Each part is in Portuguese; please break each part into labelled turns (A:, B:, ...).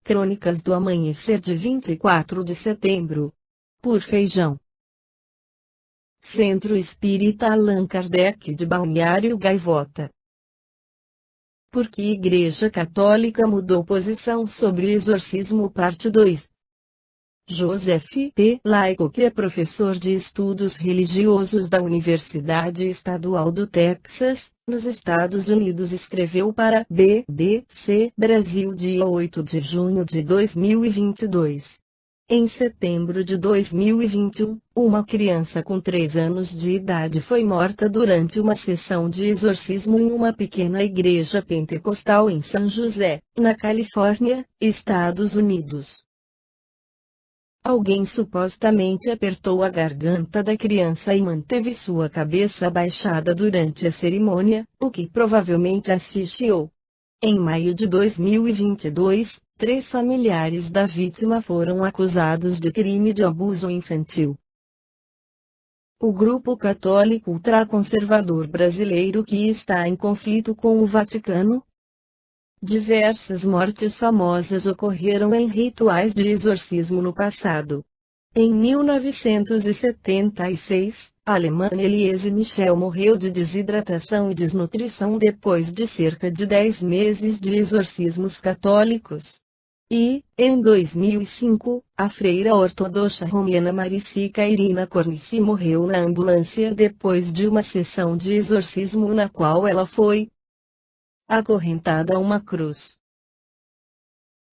A: Crônicas do Amanhecer de 24 de setembro. Por Feijão. Centro Espírita Allan Kardec de Balneário Gaivota. Por que Igreja Católica mudou posição sobre exorcismo? Parte 2. Joseph P. Laico, que é professor de estudos religiosos da Universidade Estadual do Texas, nos Estados Unidos, escreveu para BBC Brasil dia 8 de junho de 2022. Em setembro de 2021, uma criança com 3 anos de idade foi morta durante uma sessão de exorcismo em uma pequena igreja pentecostal em San José, na Califórnia, Estados Unidos. Alguém supostamente apertou a garganta da criança e manteve sua cabeça abaixada durante a cerimônia, o que provavelmente asfixiou. Em maio de 2022, 3 familiares da vítima foram acusados de crime de abuso infantil. O grupo católico ultraconservador brasileiro que está em conflito com o Vaticano. Diversas mortes famosas ocorreram em rituais de exorcismo no passado. Em 1976, a alemã Elise Michel morreu de desidratação e desnutrição depois de cerca de 10 meses de exorcismos católicos. E, em 2005, a freira ortodoxa romena Maricica Irina Cornici morreu na ambulância depois de uma sessão de exorcismo na qual ela foi acorrentada a uma cruz.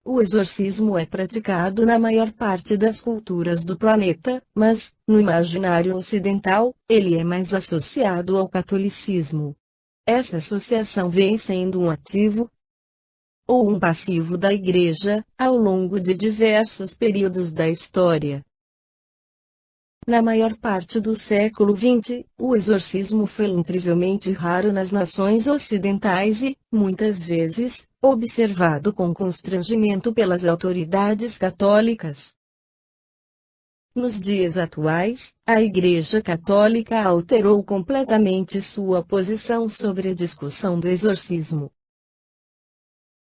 A: O exorcismo é praticado na maior parte das culturas do planeta, mas, no imaginário ocidental, ele é mais associado ao catolicismo. Essa associação vem sendo um ativo ou um passivo da Igreja, ao longo de diversos períodos da história. Na maior parte do século XX, o exorcismo foi incrivelmente raro nas nações ocidentais e, muitas vezes, observado com constrangimento pelas autoridades católicas. Nos dias atuais, a Igreja Católica alterou completamente sua posição sobre a discussão do exorcismo.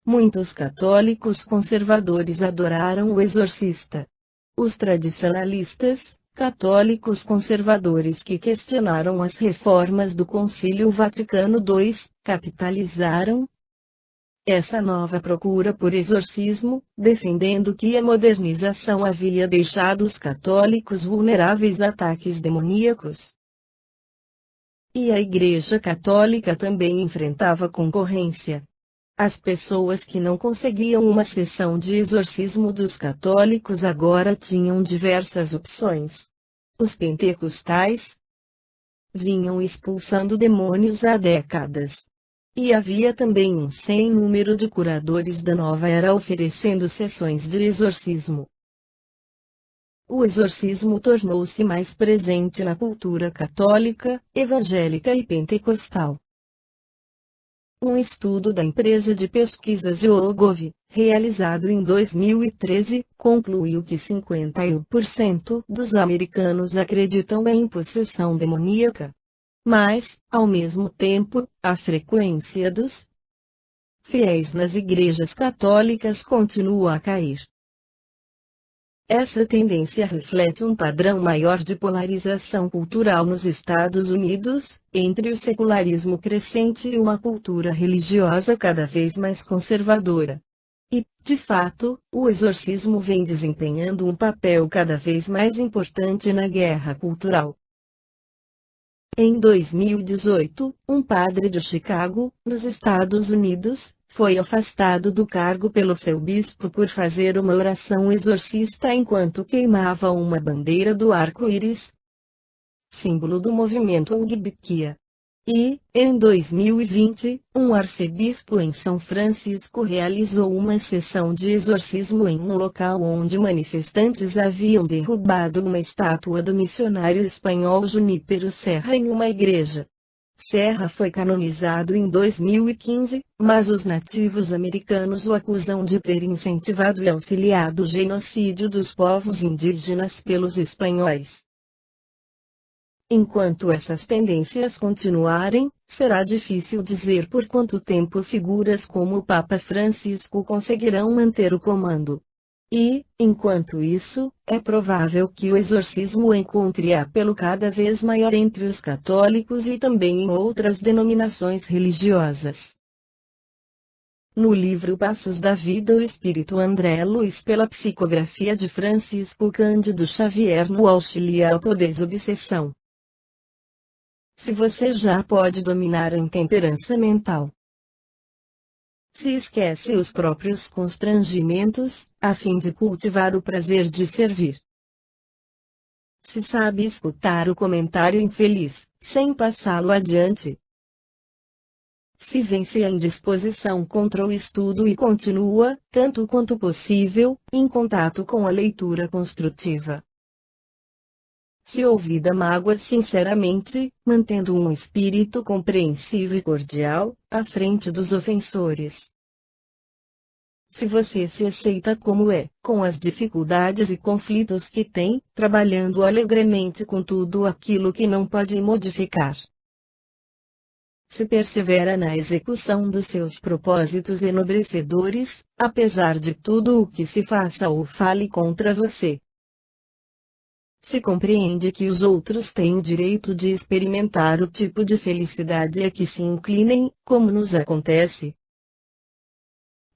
A: Muitos católicos conservadores adoraram o exorcista. Os tradicionalistas, católicos conservadores que questionaram as reformas do Concílio Vaticano II, capitalizaram essa nova procura por exorcismo, defendendo que a modernização havia deixado os católicos vulneráveis a ataques demoníacos. E a Igreja Católica também enfrentava concorrência. As pessoas que não conseguiam uma sessão de exorcismo dos católicos agora tinham diversas opções. Os pentecostais vinham expulsando demônios há décadas. E havia também um sem número de curadores da nova era oferecendo sessões de exorcismo. O exorcismo tornou-se mais presente na cultura católica, evangélica e pentecostal. Um estudo da empresa de pesquisas YouGov, realizado em 2013, concluiu que 51% dos americanos acreditam em possessão demoníaca. Mas, ao mesmo tempo, a frequência dos fiéis nas igrejas católicas continua a cair. Essa tendência reflete um padrão maior de polarização cultural nos Estados Unidos, entre o secularismo crescente e uma cultura religiosa cada vez mais conservadora. E, de fato, o exorcismo vem desempenhando um papel cada vez mais importante na guerra cultural. Em 2018, um padre de Chicago, nos Estados Unidos, foi afastado do cargo pelo seu bispo por fazer uma oração exorcista enquanto queimava uma bandeira do arco-íris, símbolo do movimento Ugbikia. E, em 2020, um arcebispo em São Francisco realizou uma sessão de exorcismo em um local onde manifestantes haviam derrubado uma estátua do missionário espanhol Junípero Serra em uma igreja. Serra foi canonizado em 2015, mas os nativos americanos o acusam de ter incentivado e auxiliado o genocídio dos povos indígenas pelos espanhóis. Enquanto essas tendências continuarem, será difícil dizer por quanto tempo figuras como o Papa Francisco conseguirão manter o comando. E, enquanto isso, é provável que o exorcismo encontre apelo cada vez maior entre os católicos e também em outras denominações religiosas. No livro Passos da Vida, o espírito André Luiz, pela psicografia de Francisco Cândido Xavier, no Auxilia ao Desobsessão. Se você já pode dominar a intemperança mental, se esquece os próprios constrangimentos, a fim de cultivar o prazer de servir, se sabe escutar o comentário infeliz, sem passá-lo adiante, se vence a indisposição contra o estudo e continua, tanto quanto possível, em contato com a leitura construtiva, se ouvida mágoa sinceramente, mantendo um espírito compreensivo e cordial, à frente dos ofensores. Se você se aceita como é, com as dificuldades e conflitos que tem, trabalhando alegremente com tudo aquilo que não pode modificar. Se persevera na execução dos seus propósitos enobrecedores, apesar de tudo o que se faça ou fale contra você. Se compreende que os outros têm o direito de experimentar o tipo de felicidade a que se inclinem, como nos acontece.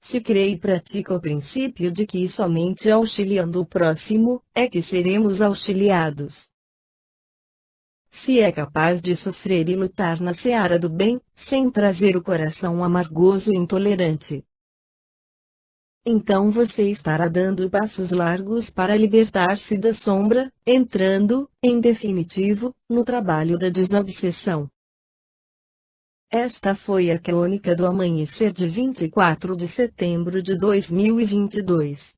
A: Se crê e pratica o princípio de que somente auxiliando o próximo, é que seremos auxiliados. Se é capaz de sofrer e lutar na seara do bem, sem trazer o coração amargoso e intolerante, então você estará dando passos largos para libertar-se da sombra, entrando, em definitivo, no trabalho da desobsessão. Esta foi a crônica do amanhecer de 24 de setembro de 2022.